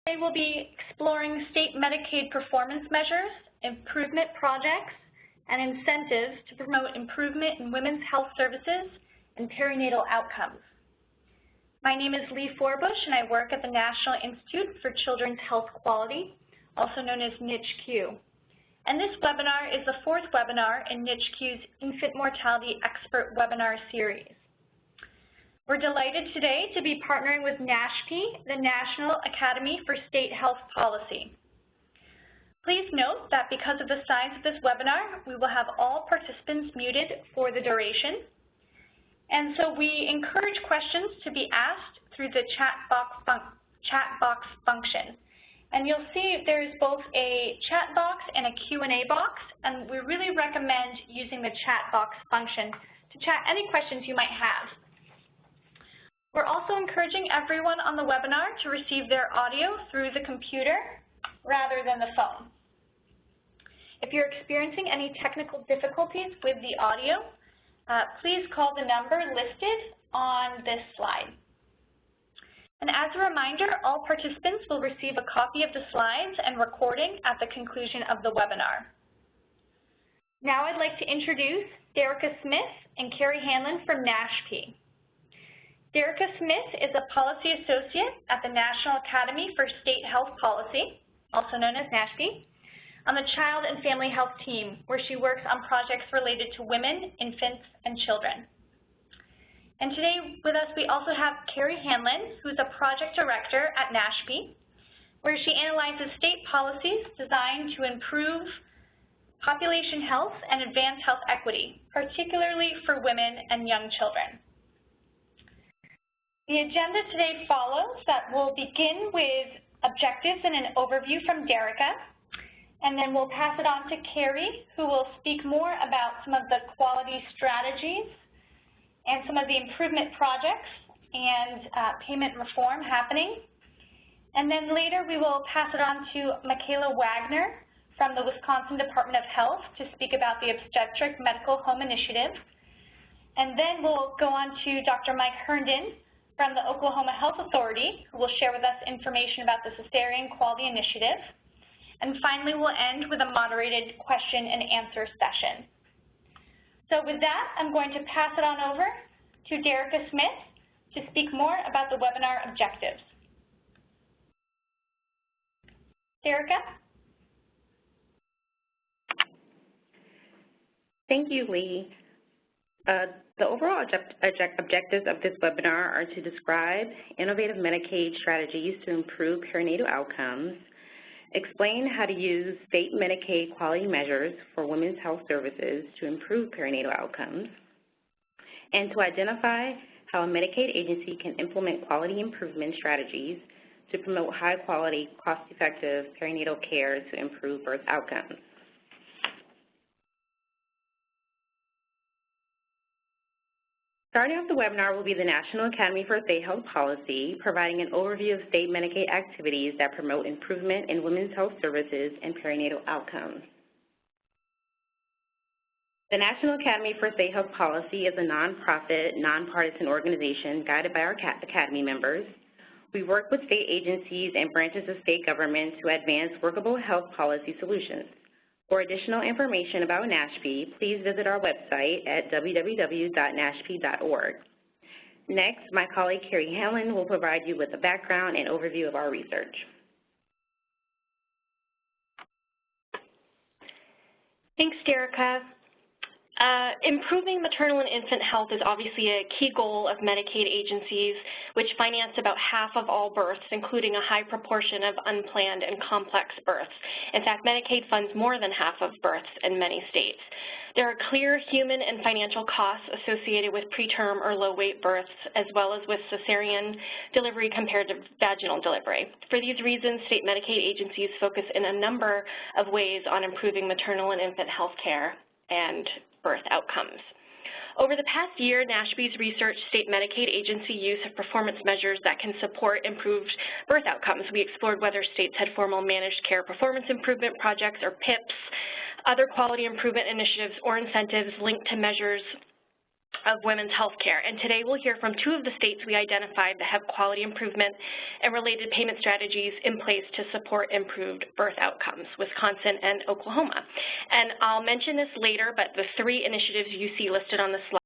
Today we'll be exploring state Medicaid performance measures, improvement projects, and incentives to promote improvement in women's health services and perinatal outcomes. My name is Leigh Forbush, and I work at the National Institute for Children's Health Quality, also known as NICHQ. And this webinar is the fourth webinar in NICHQ's Infant Mortality Expert Webinar Series. We're delighted today to be partnering with NASHP, the National Academy for State Health Policy. Please note that because of the size of this webinar, we will have all participants muted for the duration. And so we encourage questions to be asked through the chat box function. And you'll see there's both a chat box and a Q&A box, and we really recommend using the chat box function to chat any questions you might have. We're also encouraging everyone on the webinar to receive their audio through the computer rather than the phone. If you're experiencing any technical difficulties with the audio, please call the number listed on this slide. And as a reminder, all participants will receive a copy of the slides and recording at the conclusion of the webinar. Now I'd like to introduce Derica Smith and Carrie Handlon from NASHP. Derica Smith is a policy associate at the National Academy for State Health Policy, also known as NASHP, on the Child and Family Health team, where she works on projects related to women, infants, and children. And today with us we also have Carrie Handlon, who is a project director at NASHP, where she analyzes state policies designed to improve population health and advance health equity, particularly for women and young children. The agenda today follows that we'll begin with objectives and an overview from Derica, and then we'll pass it on to Carrie, who will speak more about some of the quality strategies and some of the improvement projects and payment reform happening. And then later we will pass it on to Makalah Wagner from the Wisconsin Department of Health to speak about the Obstetric Medical Home Initiative. And then we'll go on to Dr. Mike Herndon from the Oklahoma Health Authority, who will share with us information about the Cesarean Quality Initiative. And finally, we'll end with a moderated question and answer session. So with that, I'm going to pass it on over to Derica Smith to speak more about the webinar objectives. Derica? Thank you, Leigh. The overall objectives of this webinar are to describe innovative Medicaid strategies to improve perinatal outcomes, explain how to use state Medicaid quality measures for women's health services to improve perinatal outcomes, and to identify how a Medicaid agency can implement quality improvement strategies to promote high-quality, cost-effective perinatal care to improve birth outcomes. Starting off the webinar will be the National Academy for State Health Policy, providing an overview of state Medicaid activities that promote improvement in women's health services and perinatal outcomes. The National Academy for State Health Policy is a nonprofit, nonpartisan organization guided by our Academy members. We work with state agencies and branches of state government to advance workable health policy solutions. For additional information about NASHP, please visit our website at www.nashp.org. Next, my colleague Carrie Handlon will provide you with a background and overview of our research. Thanks, Derica. Improving maternal and infant health is obviously a key goal of Medicaid agencies, which finance about half of all births, including a high proportion of unplanned and complex births. In fact, Medicaid funds more than half of births in many states. There are clear human and financial costs associated with preterm or low-weight births, as well as with cesarean delivery compared to vaginal delivery. For these reasons, state Medicaid agencies focus in a number of ways on improving maternal and infant health care and birth outcomes. Over the past year, NASHP's researched state Medicaid agency use of performance measures that can support improved birth outcomes. We explored whether states had formal managed care performance improvement projects, or PIPs, other quality improvement initiatives or incentives linked to measures of women's health care. And today we'll hear from two of the states we identified that have quality improvement and related payment strategies in place to support improved birth outcomes, Wisconsin and Oklahoma. And I'll mention this later, but the three initiatives you see listed on the slide